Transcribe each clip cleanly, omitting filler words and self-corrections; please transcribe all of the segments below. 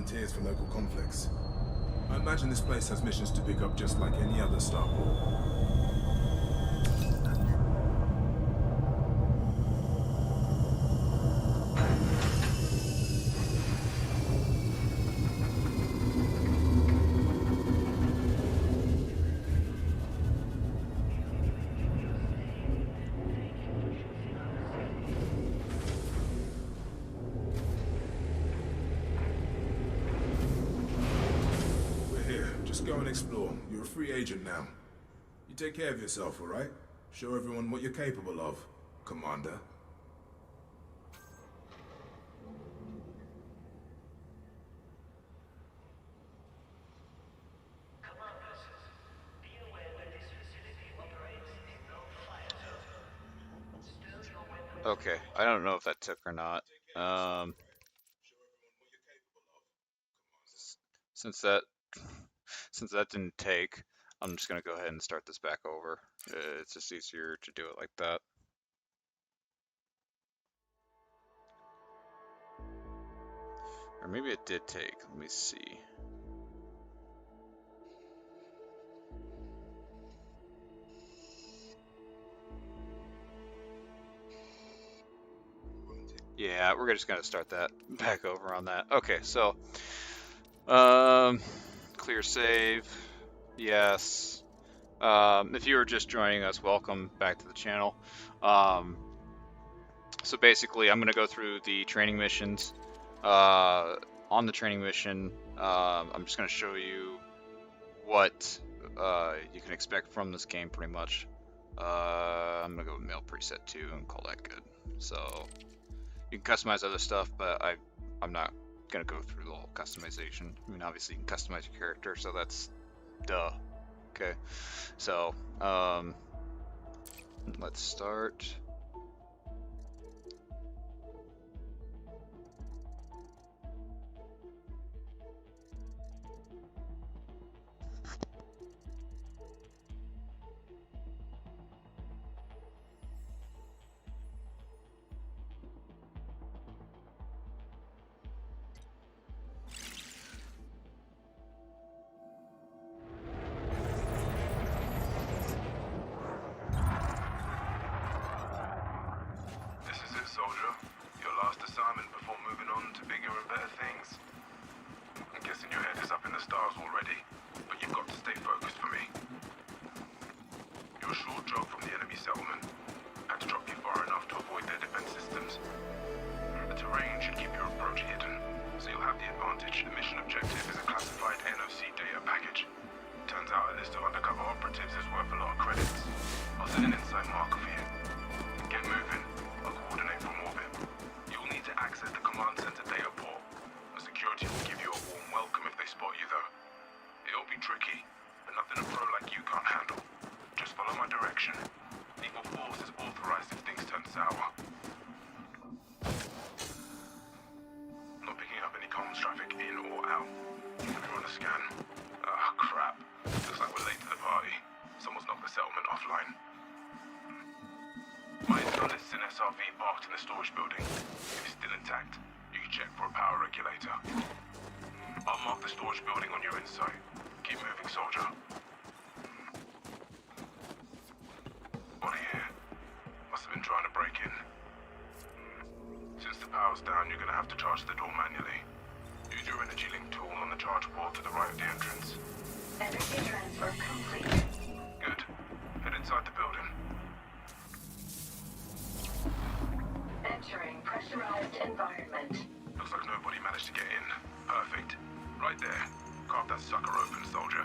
volunteers for local conflicts. I imagine this place has missions to pick up just like any other Star Wars. Go and explore. You're a free agent now. You take care of yourself, alright? Show everyone what you're capable of, Commander. Okay, I don't know if that took or not. Since that didn't take, I'm just gonna go ahead and start this back over. It's just easier to do it like that. Or maybe it did take. Let me see. Yeah, we're just gonna start that back over on that. Okay, so clear save. Yes. If you were just joining us, welcome back to the channel. So basically, I'm going to go through the training missions. On the training mission, I'm just going to show you what you can expect from this game, pretty much. I'm going to go with male preset 2 and call that good. So you can customize other stuff, but I'm not going to go through the whole customization. I mean, obviously you can customize your character, so that's duh. Okay, so let's start. Down, you're gonna have to charge the door manually. Use your energy link tool on the charge port to the right of the entrance. Energy transfer complete. Good. Head inside the building. Entering pressurized environment. Looks like nobody managed to get in. Perfect. Right there. Carve that sucker open, soldier.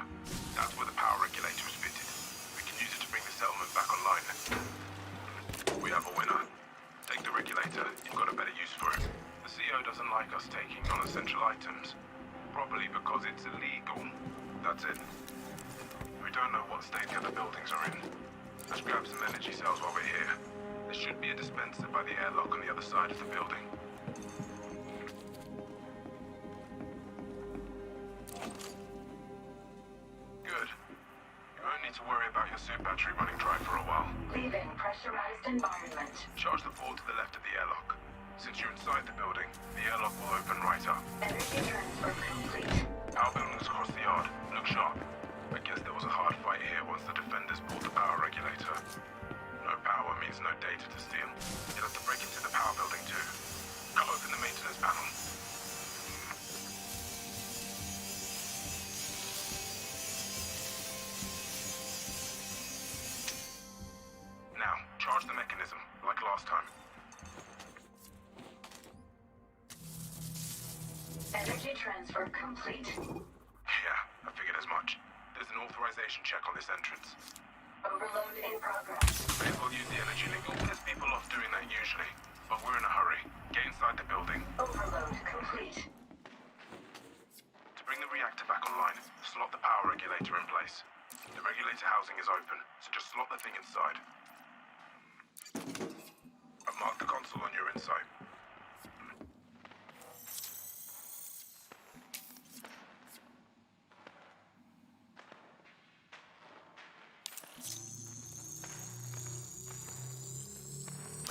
That's where the power regulator is fitted. We can use it to bring the settlement back online. We have a winner. Take the regulator. You've got a better use for it. The CO doesn't like us taking non-essential items. Probably because it's illegal. That's it. We don't know what state the other buildings are in. Let's grab some energy cells while we're here. There should be a dispenser by the airlock on the other side of the building. Good. You won't need to worry about your suit battery running dry for a while. Leaving pressurized environment. Charge the port to the left of the airlock. Since you're inside the building, the airlock will open right up. Energy transfer complete. Energy transfer complete. Yeah, I figured as much. There's an authorization check on this entrance. Overload in progress. May as well use the energy link. It'll piss people off doing that usually. But we're in a hurry. Get inside the building. Overload complete. To bring the reactor back online, slot the power regulator in place. The regulator housing is open, so just slot the thing inside. I've marked the console on your insight.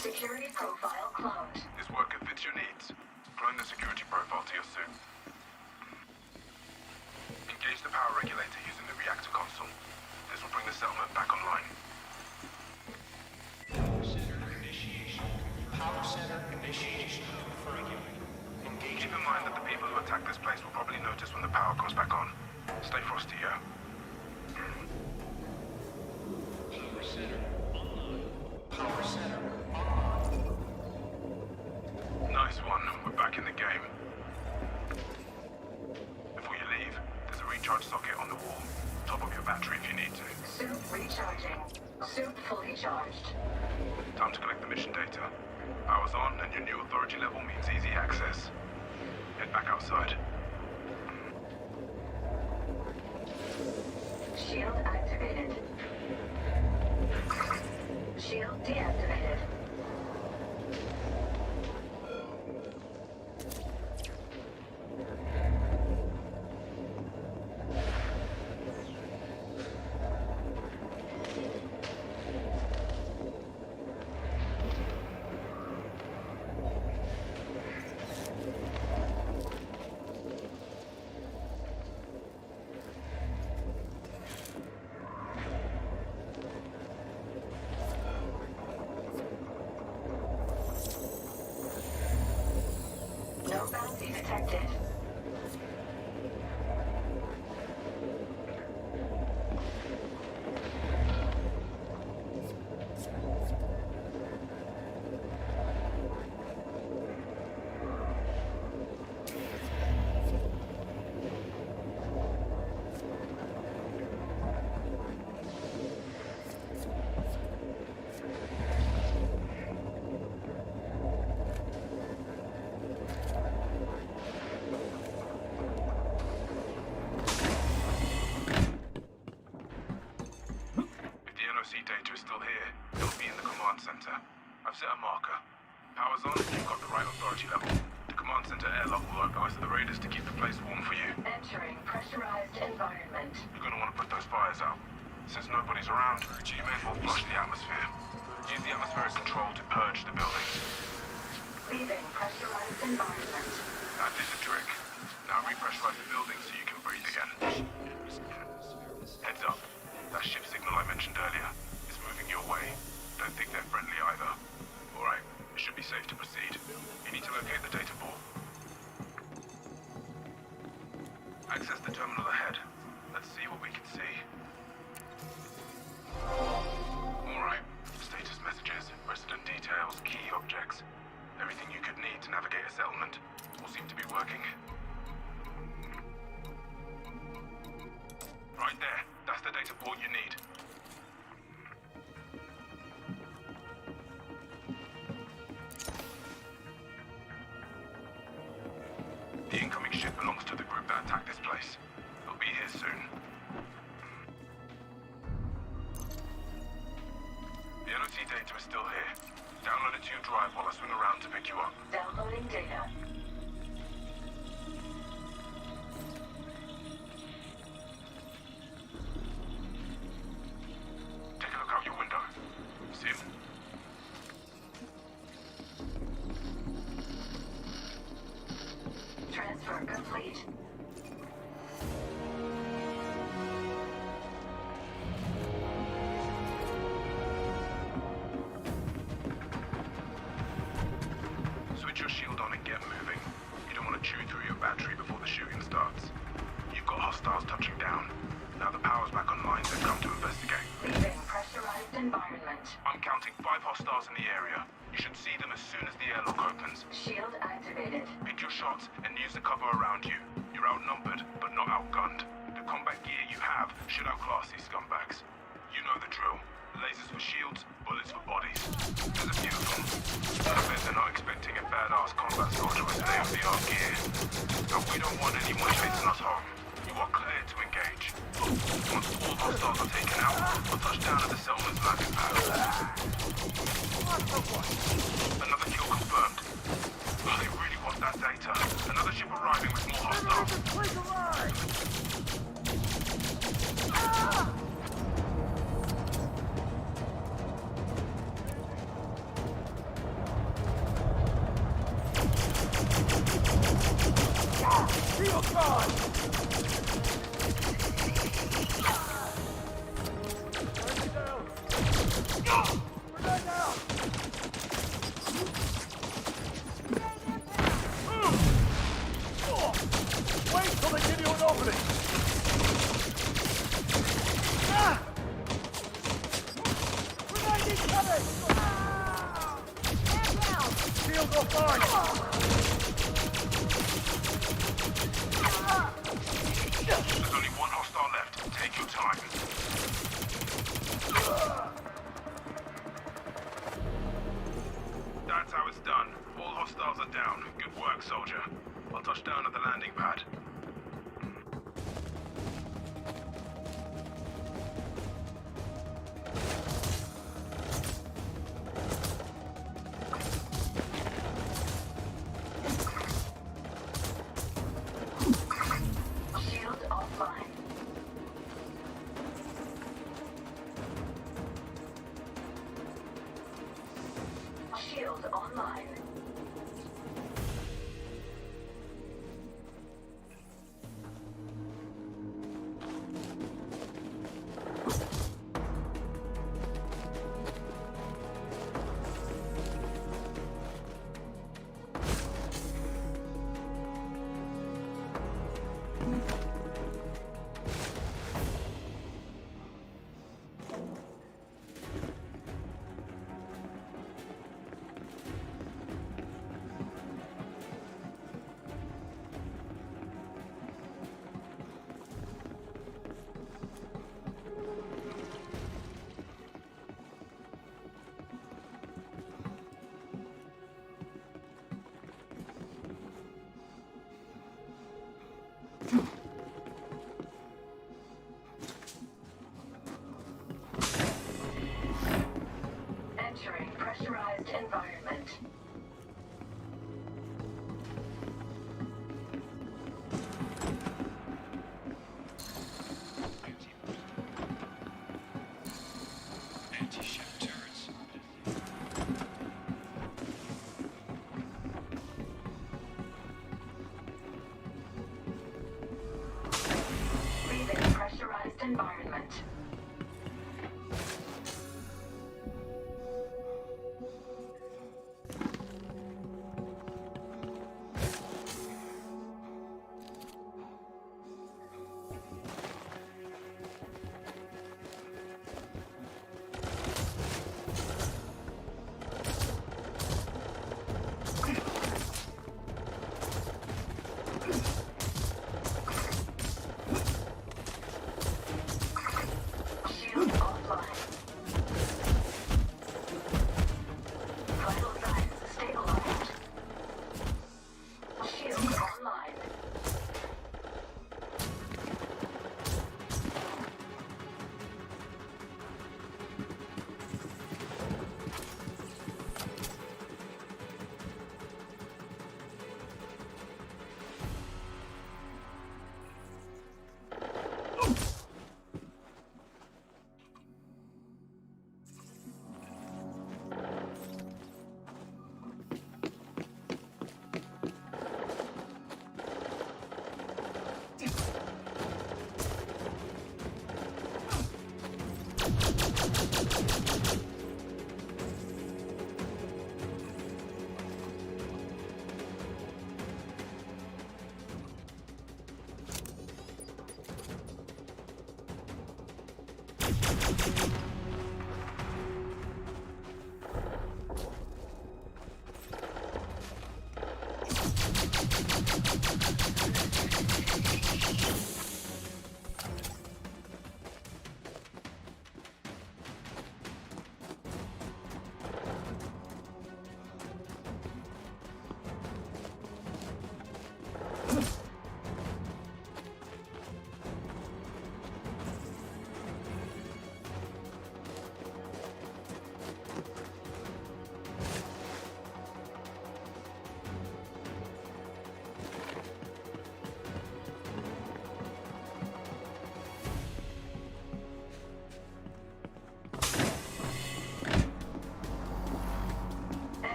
Security profile cloned. This worker fits your needs. Clone the security profile to your suit. Engage the power regulator using the reactor console. This will bring the settlement back online. Power center initiation. Power center initiation. Confirming. Engaging. Keep in mind that the people who attack this place will probably notice when the power comes back on. Stay frosty, yeah? Power center online. Power center online. Nice one. We're back in the game. Before you leave, there's a recharge socket on the wall. Top up your battery if you need to. Suit recharging. Suit fully charged. Time to collect the mission data. Power's on, and your new authority level means easy access. Head back outside. Shield activated. Shield deactivated. No bounty detected. If the NOC data is still here, it'll be in the command center. I've set a marker. Power's on, you've got the right authority level. The command center airlock will localize the raiders to keep the place warm for you. Entering pressurized environment. You're gonna want to put those fires out. Since nobody's around, you may as well flush the atmosphere. Use the atmospheric control to purge the buildings. Leaving pressurized environment. That did the trick. Now repressurize the building so you can breathe again. Heads up. That ship signal I mentioned earlier is moving your way. Don't think they're friendly either. Alright, it should be safe to proceed. You need to locate the data ball. Access the terminal ahead. Let's see what we can see. Alright. Status messages, resident details, key objects. Everything you could need to navigate a settlement. All seem to be working. Right there. That's the data port you need. The incoming ship belongs to the group that attacked this place. It'll be here soon. The NOC data is still here. Download it to your drive while I swing around to pick you up. Downloading data. Take a look out your window. See him? Transfer complete. Switch your shield on and get moving. shields and use the cover around you. You're outnumbered, but not outgunned. The combat gear you have should outclass these scumbags. You know the drill. Lasers for shields, bullets for bodies. There's a few of them. I bet they're not expecting a badass combat soldier with state-of-the-art gear. But we don't want anyone chasing us home. You are cleared to engage. Once all hostiles are taken out, we'll touch down at the settlement's landing pad. Another kill confirmed. Oh, they really want that data. Another ship arriving with more hostiles. There's only one hostile left. Take your time. That's how it's done. All hostiles are down. Good work, soldier. I'll touch down at the landing pad. Shield offline. Shield online. Entering pressurized environment. Anti-ship turrets. Leaving pressurized environment.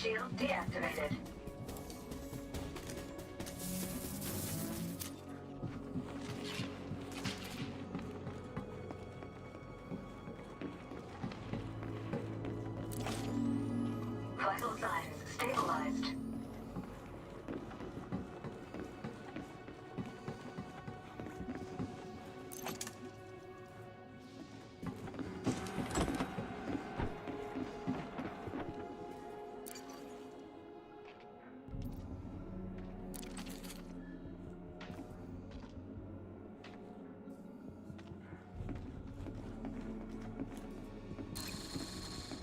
Shield deactivated. Vital signs stabilized.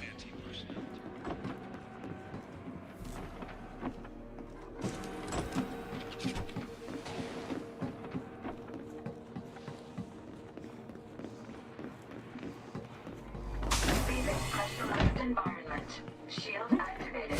Anti-personnel. Leaving pressurized environment. Shield activated.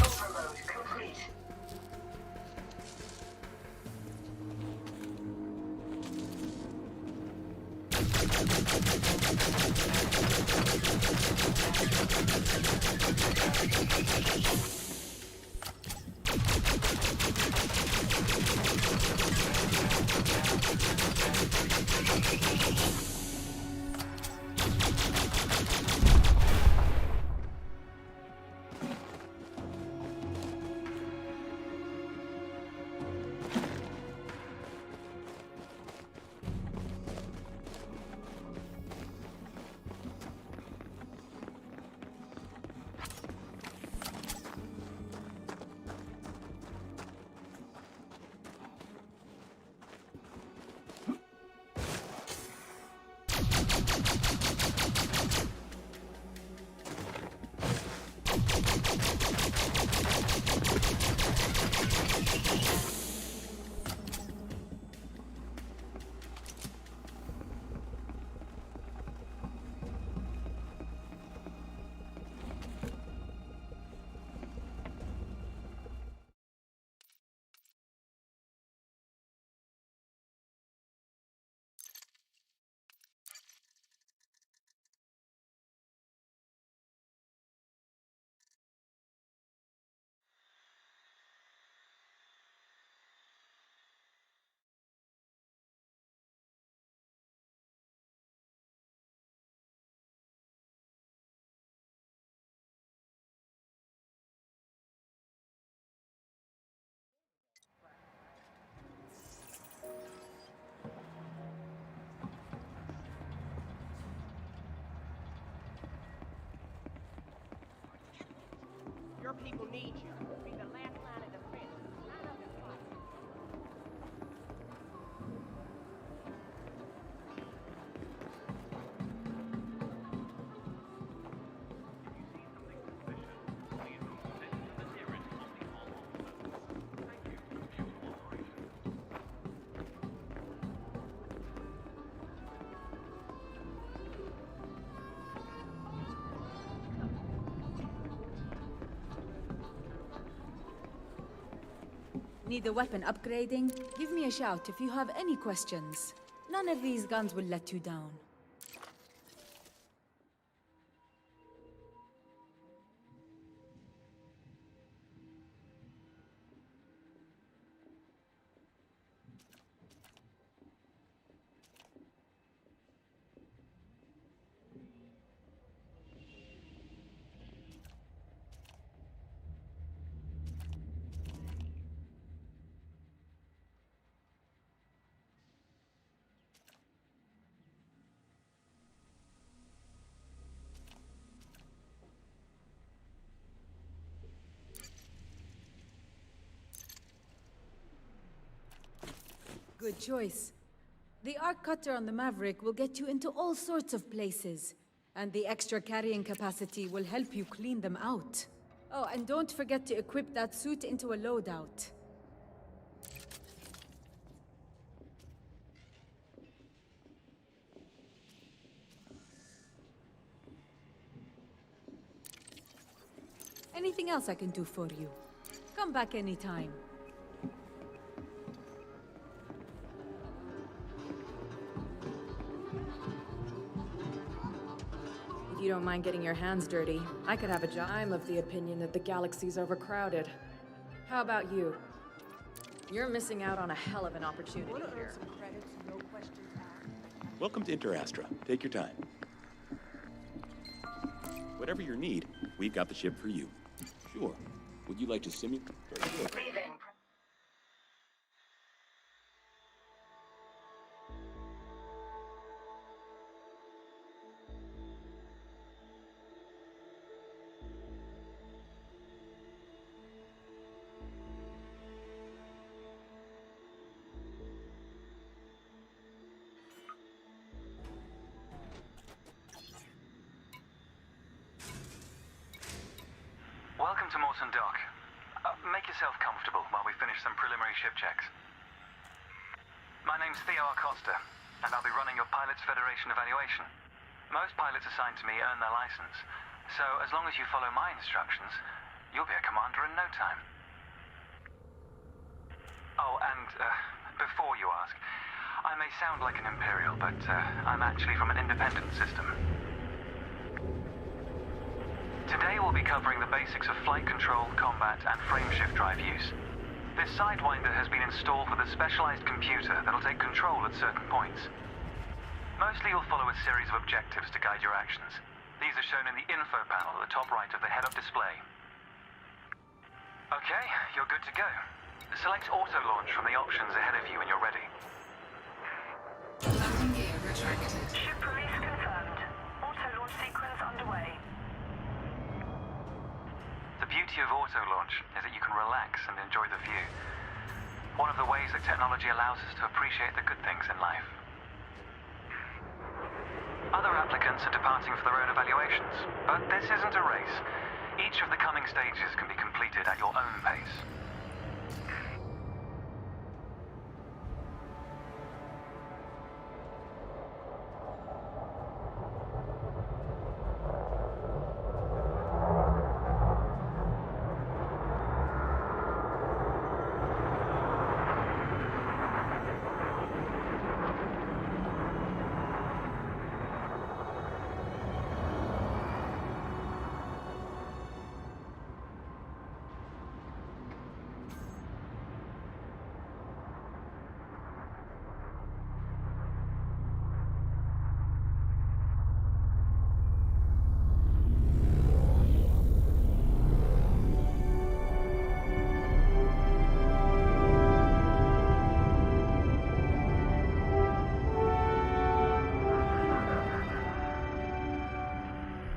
Overload complete. Your people need you. Be the last line of defense. Line up and fight. Need a weapon upgrading? Give me a shout if you have any questions. None of these guns will let you down. Good choice. The arc cutter on the Maverick will get you into all sorts of places, and the extra carrying capacity will help you clean them out. Oh, and don't forget to equip that suit into a loadout. Anything else I can do for you? Come back anytime. If you don't mind getting your hands dirty, I could have a job. I'm of the opinion that the galaxy's overcrowded. How about you? You're missing out on a hell of an opportunity here. Welcome to Interastra. Take your time. Whatever your need, we've got the ship for you. Sure. Would you like to simulate? Very good. Breathing. Welcome to Morton Dock. Make yourself comfortable while we finish some preliminary ship checks. My name's Theo Acosta, and I'll be running your Pilots Federation evaluation. Most pilots assigned to me earn their license, so as long as you follow my instructions, you'll be a commander in no time. Oh, and before you ask, I may sound like an Imperial, but I'm actually from an independent system. Today we'll be covering the basics of flight control, combat, and frameshift drive use. This Sidewinder has been installed with a specialized computer that'll take control at certain points. Mostly you'll follow a series of objectives to guide your actions. These are shown in the info panel at the top right of the head-up display. Okay, you're good to go. Select auto launch from the options ahead of you when you're ready. Landing gear retracted. Ship release confirmed. Auto launch sequence underway. The beauty of auto launch is that you can relax and enjoy the view. One of the ways that technology allows us to appreciate the good things in life. Other applicants are departing for their own evaluations, but this isn't a race. Each of the coming stages can be completed at your own pace.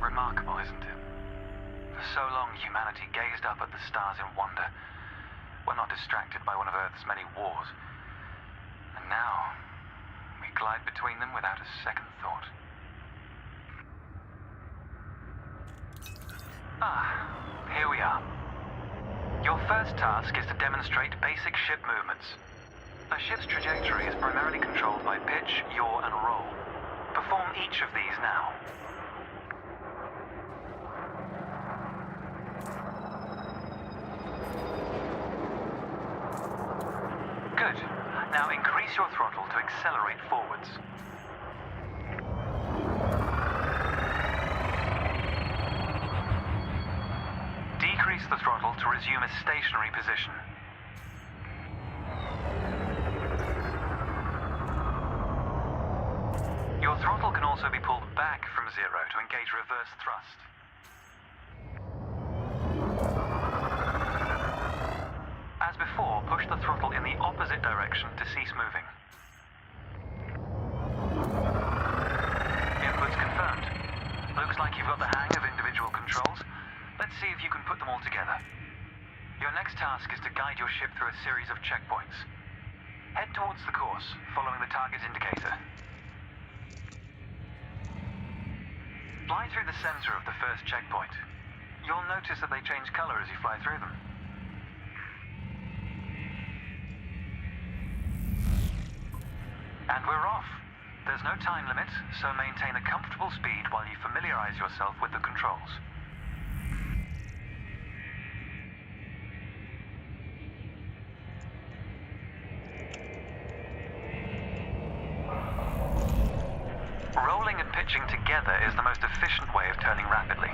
Remarkable, isn't it? For so long, humanity gazed up at the stars in wonder. We're not distracted by one of Earth's many wars. And now, we glide between them without a second thought. Ah, here we are. Your first task is to demonstrate basic ship movements. A ship's trajectory is primarily controlled by pitch, yaw, and roll. Perform each of these now. Good. Now increase your throttle to accelerate forwards. Decrease the throttle to resume a stationary position. Your throttle can also be pulled back from zero to engage reverse thrust. As before, push the throttle in the opposite direction to cease moving. Inputs confirmed. Looks like you've got the hang of individual controls. Let's see if you can put them all together. Your next task is to guide your ship through a series of checkpoints. Head towards the course, following the target indicator. Fly through the center of the first checkpoint. You'll notice that they change color as you fly through them. And we're off. There's no time limit, so maintain a comfortable speed while you familiarize yourself with the controls. Rolling and pitching together is the most efficient way of turning rapidly.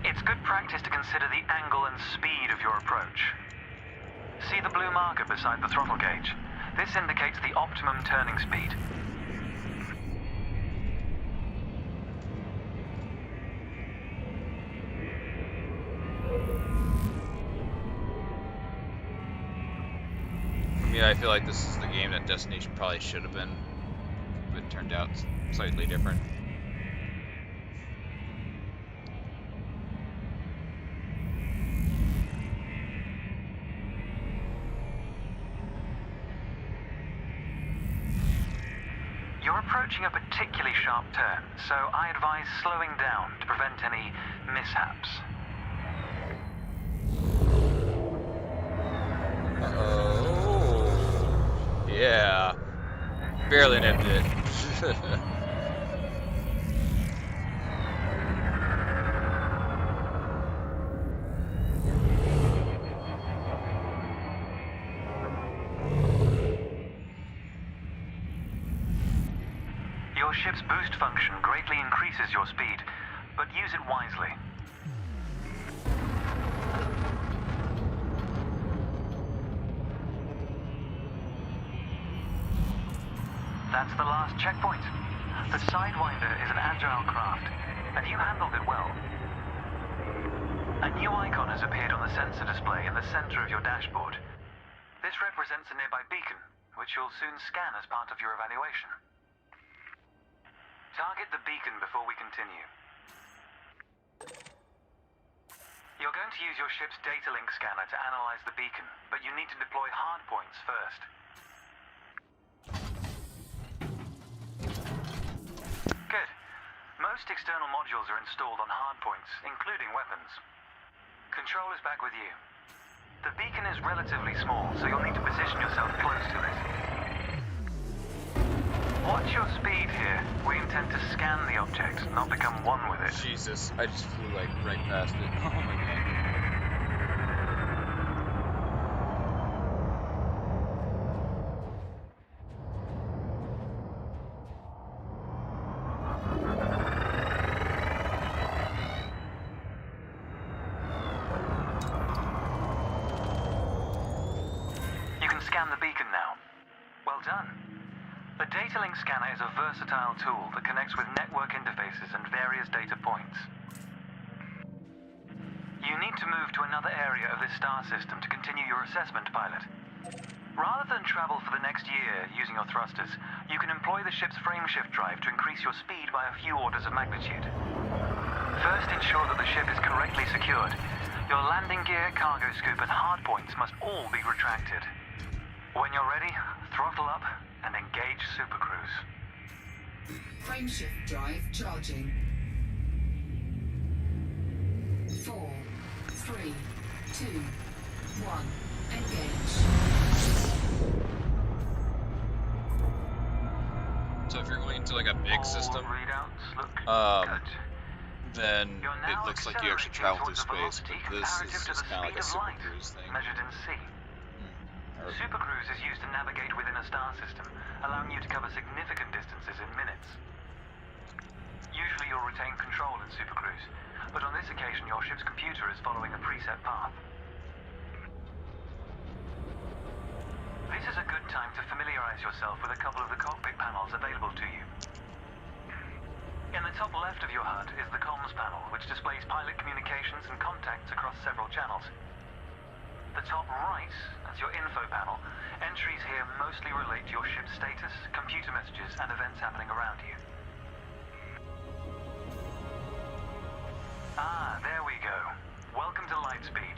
It's good practice to consider the angle and speed of your approach. See the blue marker beside the throttle gauge? This indicates the optimum turning speed. Yeah, I feel like this is the game that Destination probably should have been, but it turned out slightly different. You're approaching a particularly sharp turn, so I advise slowing down to prevent any mishaps. Oh, yeah. Barely nipped it. Your ship's boost function greatly increases your speed, but use it wisely. That's the last checkpoint. The Sidewinder is an agile craft, and you handled it well. A new icon has appeared on the sensor display in the center of your dashboard. This represents a nearby beacon, which you'll soon scan as part of your evaluation. Target the beacon before we continue. You're going to use your ship's data link scanner to analyze the beacon, but you need to deploy hardpoints first. Good. Most external modules are installed on hardpoints, including weapons. Control is back with you. The beacon is relatively small, so you'll need to position yourself close to it. Watch your speed here. We intend to scan the object, not become one with it. Jesus, I just flew like right past it. Oh my god. You can scan the beacon now. Well done. The data link scanner is a versatile tool that connects with network interfaces and various data points. You need to move to another area of this star system to continue your assessment, pilot. Rather than travel for the next year using your thrusters, you can employ the ship's frameshift drive to increase your speed by a few orders of magnitude. First, ensure that the ship is correctly secured. Your landing gear, cargo scoop, and hardpoints must all be retracted. When you're ready, throttle up and engage Super Cruise. Frameshift drive charging. 4, 3, 2, 1. Engage. So if you're going into like a big All system, readouts look good. then You're it now looks like you actually accelerating travel through towards a space, velocity but this comparative is to just the kind of like a speed of Super light, Cruise thing. measured in C. Or- Super Cruise is used to navigate within a star system, allowing you to cover significant distances in minutes. Usually you'll retain control in Super Cruise, but on this occasion your ship's computer is following a preset path. This is a good time to familiarize yourself with a couple of the cockpit panels available to you. In the top left of your HUD is the comms panel, which displays pilot communications and contacts across several channels. The top right is your info panel. Entries here mostly relate to your ship's status, computer messages, and events happening around you. Ah, there we go. Welcome to Lightspeed.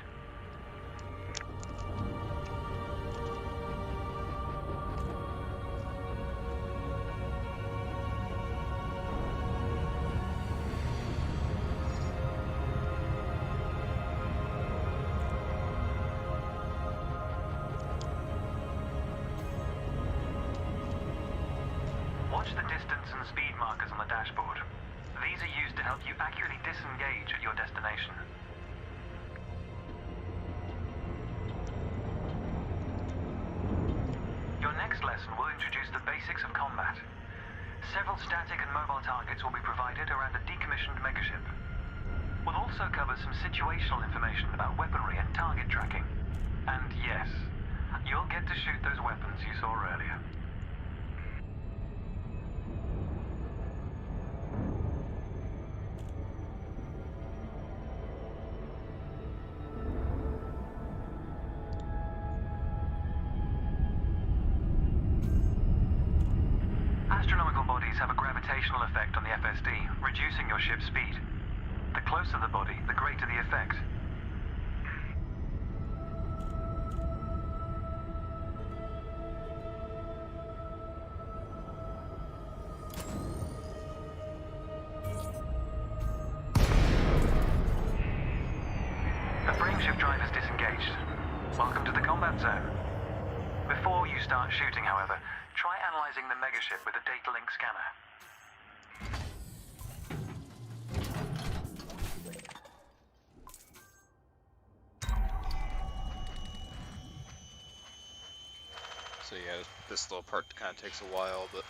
Watch the distance and speed markers on the dashboard. These are used to help you accurately disengage at your destination. Your next lesson will introduce the basics of combat. Several static and mobile targets will be provided around a decommissioned megaship. We'll also cover some situational information about weaponry and target tracking. And yes, you'll get to shoot those weapons you saw earlier. Astronomical bodies have a gravitational effect on the FSD, reducing your ship's speed. The closer the body, the greater the effect. The frameshift drive is disengaged. Welcome to the combat zone. Before you start shooting, however, try analyzing the megaship with a data link scanner. So yeah, this little part kind of takes a while, but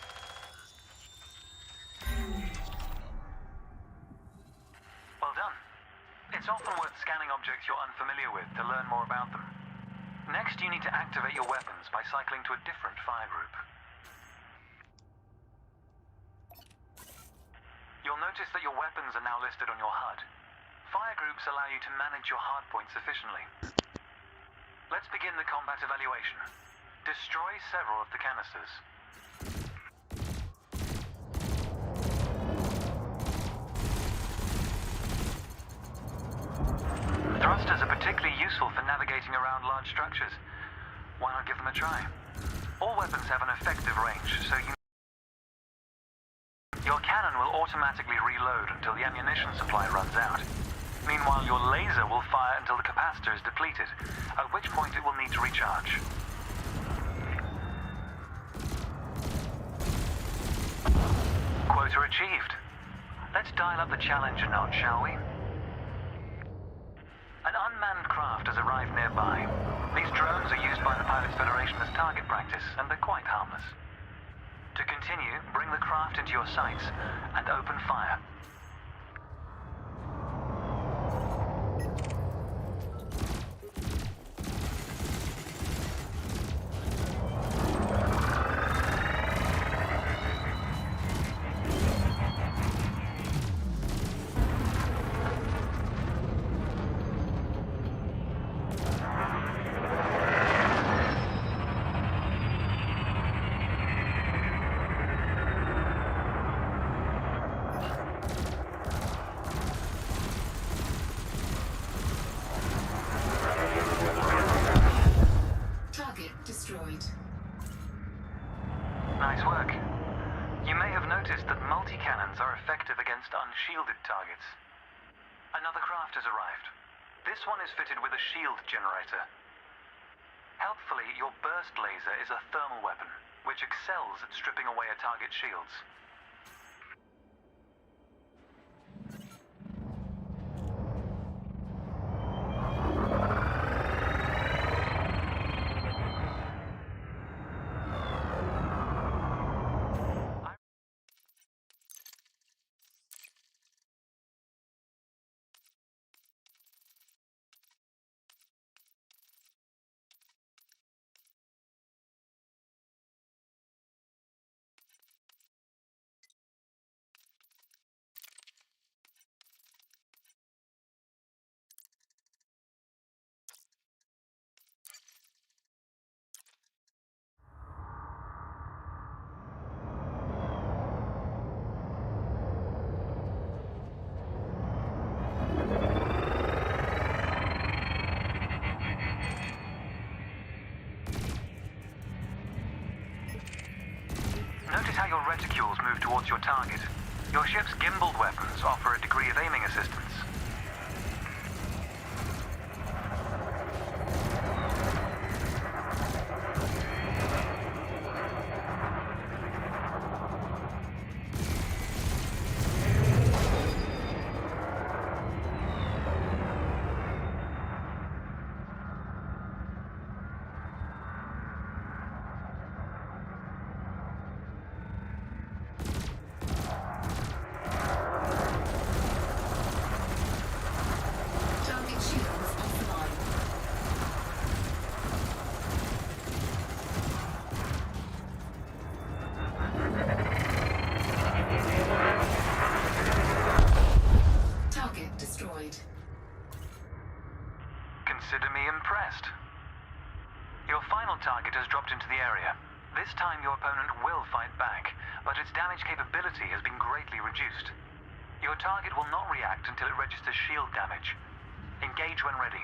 Well done. It's often worth scanning objects you're unfamiliar with to learn more about them. Next, you need to activate your weapons by cycling to a different fire group. You'll notice that your weapons are now listed on your HUD. Fire groups allow you to manage your hardpoints efficiently. Let's begin the combat evaluation. Destroy several of the canisters. Thrusters are particularly useful for navigating around large structures. Why not give them a try? All weapons have an effective range, so your cannon will automatically reload until the ammunition supply runs out. Meanwhile, your laser will fire until the capacitor is depleted, at which point it will need to recharge. Quota achieved. Let's dial up the challenge a notch, shall we? An unmanned craft has arrived nearby. These drones are used by the Pilots Federation as target practice, and they're quite harmless. To continue, bring the craft into your sights and open fire. Destroyed. Nice work. You may have noticed that multi-cannons are effective against unshielded targets. Another craft has arrived. This one is fitted with a shield generator. Helpfully, your burst laser is a thermal weapon, which excels at stripping away a target's shields. move towards your target. Your ship's gimbaled weapons offer a degree of aiming assistance. Target shields offline. Target destroyed. Consider me impressed. Your final target has dropped into the area. This time your opponent will fight back, but its damage capability has been greatly reduced. Your target will not react until it registers shield damage. Engage when ready.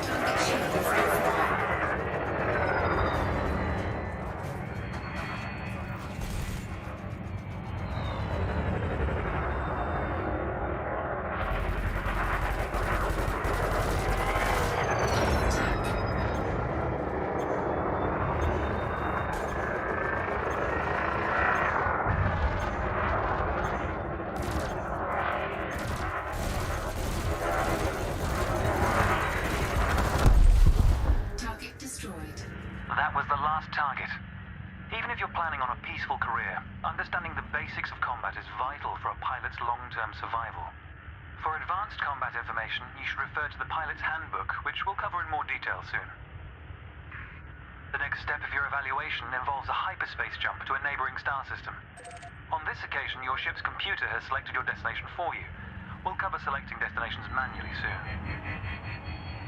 Target shields offline. Target destroyed. That was the last target. Even if you're planning on a peaceful career, understanding the basics of combat is vital for a pilot's long-term survival. For advanced combat information, you should refer to the pilot's handbook, which we'll cover in more detail soon. The next step of your evaluation involves a hyperspace jump to a neighboring star system. On this occasion, your ship's computer has selected your destination for you. We'll cover selecting destinations manually soon.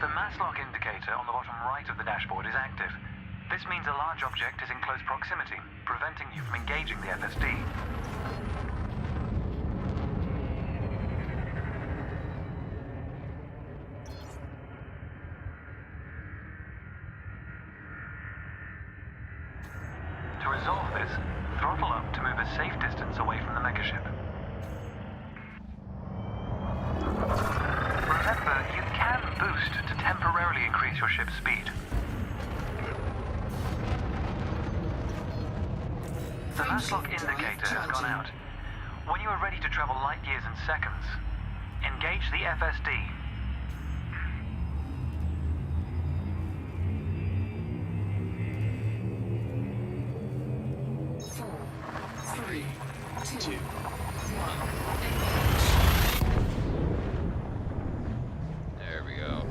The mass lock indicator on the bottom right of the dashboard is active. This means a large object is in close proximity, preventing you from engaging the FSD. To resolve this, throttle up to move a safe distance away from the megaship. Remember, you can boost to temporarily increase your ship's speed. The mass lock indicator has gone out. When you are ready to travel light years in seconds, engage the FSD. 4, 3, 2, 1. There we go.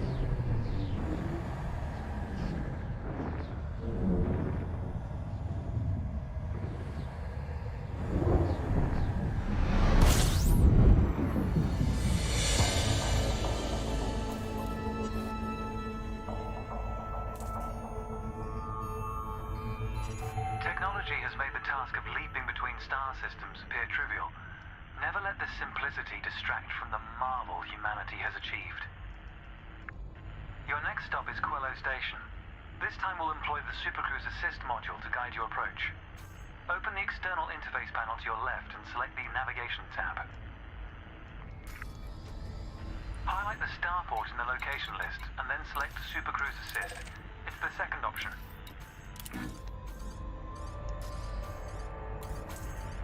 Technology has made the task of leaping between star systems appear trivial. Never let this simplicity distract from the marvel humanity has achieved. Your next stop is Quello Station. This time we'll employ the Supercruise Assist module to guide your approach. Open the external interface panel to your left and select the Navigation tab. Highlight the starport in the location list and then select Supercruise Assist. It's the second option.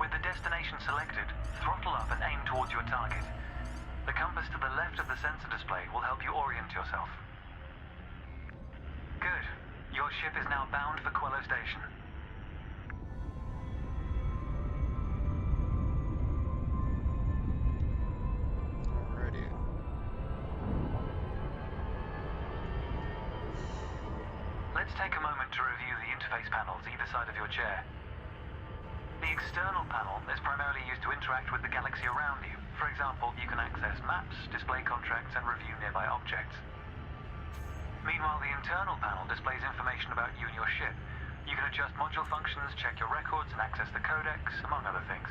With the destination selected, throttle up and aim towards your target. The compass to the left of the sensor display will help you orient yourself. Good. Your ship is now bound for Quello Station. Alrighty. Let's take a moment to review the interface panels either side of your chair. The external panel is primarily used to interact with the galaxy around you. For example, you can access maps, display contracts, and review nearby objects. Meanwhile, the internal panel displays information about you and your ship. You can adjust module functions, check your records, and access the codex, among other things.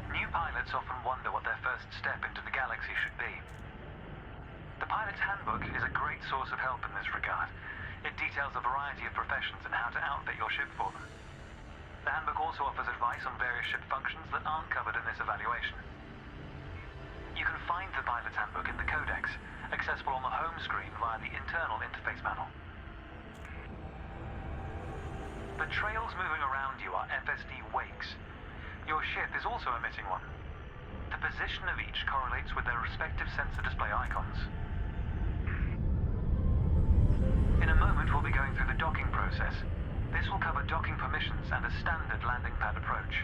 New pilots often wonder what their first step into the galaxy should be. The pilot's handbook is a great source of help in this regard. It details a variety of professions and how to outfit your ship for them. The handbook also offers advice on various ship functions that aren't covered in this evaluation. You can find the pilot's handbook in the codex, accessible on the home screen via the internal interface panel. The trails moving around you are FSD wakes. Your ship is also emitting one. The position of each correlates with their respective sensor display icons. In a moment, we'll be going through the docking process. This will cover docking permissions and a standard landing pad approach.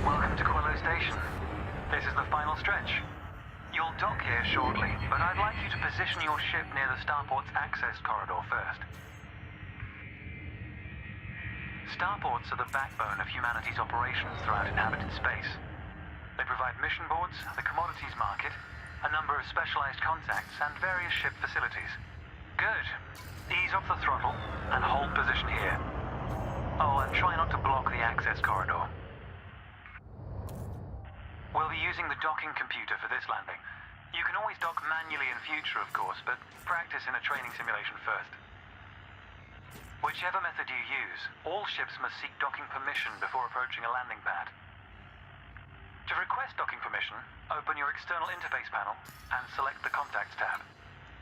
Welcome to Quello Station. This is the final stretch. You'll dock here shortly, but I'd like you to position your ship near the starport's access corridor first. Starports are the backbone of humanity's operations throughout inhabited space. They provide mission boards, the commodities market, a number of specialized contacts, and various ship facilities. Good. Ease off the throttle and hold position here. Oh, and try not to block the access corridor. We'll be using the docking computer for this landing. You can always dock manually in future, of course, but practice in a training simulation first. Whichever method you use, all ships must seek docking permission before approaching a landing pad. To request docking permission, open your external interface panel and select the Contacts tab.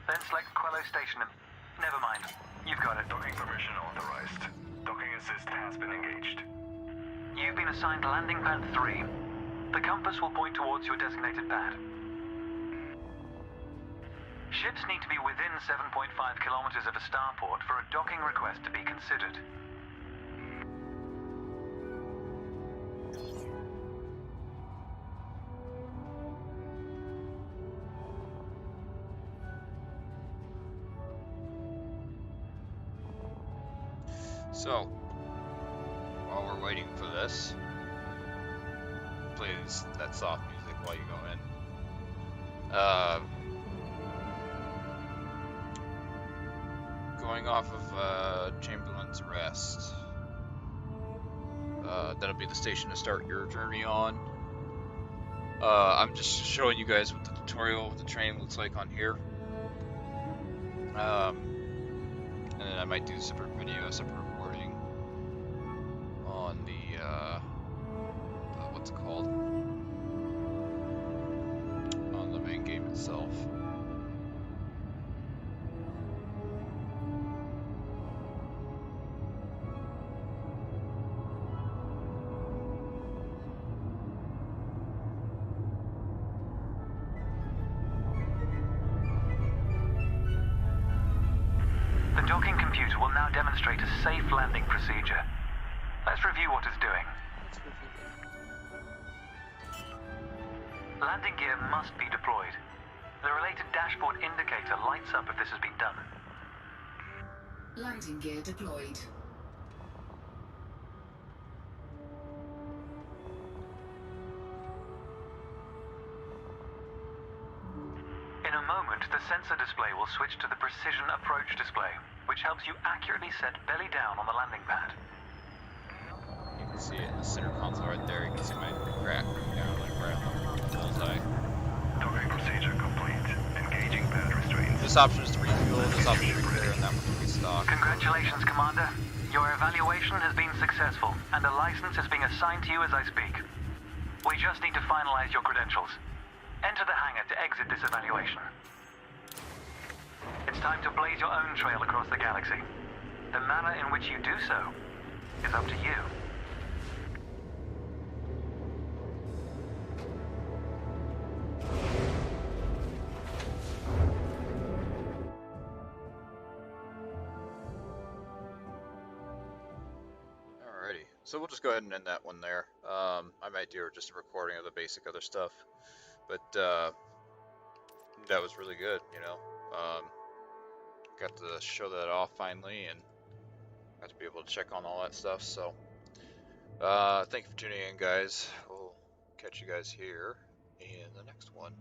Then select Quello Station and... Never mind. You've got it. Docking permission authorized. Docking assist has been engaged. You've been assigned landing pad 3. The compass will point towards your designated pad. Ships need to be within 7.5 kilometers of a starport for a docking request to be considered. So, while we're waiting for this, play that soft music while you go in. Going off of Chamberlain's Rest. That'll be the station to start your journey on. I'm just showing you guys what the tutorial of the training looks like on here. And then I might do a separate video, a separate recording on the what's it called? On the main game itself. The docking computer will now demonstrate a safe landing procedure. Let's review what it's doing. Landing gear must be deployed. The related dashboard indicator lights up if this has been done. Landing gear deployed. In a moment, the sensor display will switch to the precision approach display, which helps you accurately set belly down on the landing pad. You can see it in the center console right there. You can see my crack down like right on the bullseye. Docking procedure complete. Engaging pad restraints. This option is to refuel, this option is clear, and that one will be stock. Congratulations, Commander. Your evaluation has been successful, and a license is being assigned to you as I speak. We just need to finalize your credentials. enter the hangar to exit this evaluation. It's time to blaze your own trail across the galaxy. The manner in which you do so is up to you. Alrighty, so we'll just go ahead and end that one there. I might do just a recording of the basic other stuff, but that was really good, you know. Got to show that off finally, and got to be able to check on all that stuff. So, thank you for tuning in, guys. We'll catch you guys here in the next one.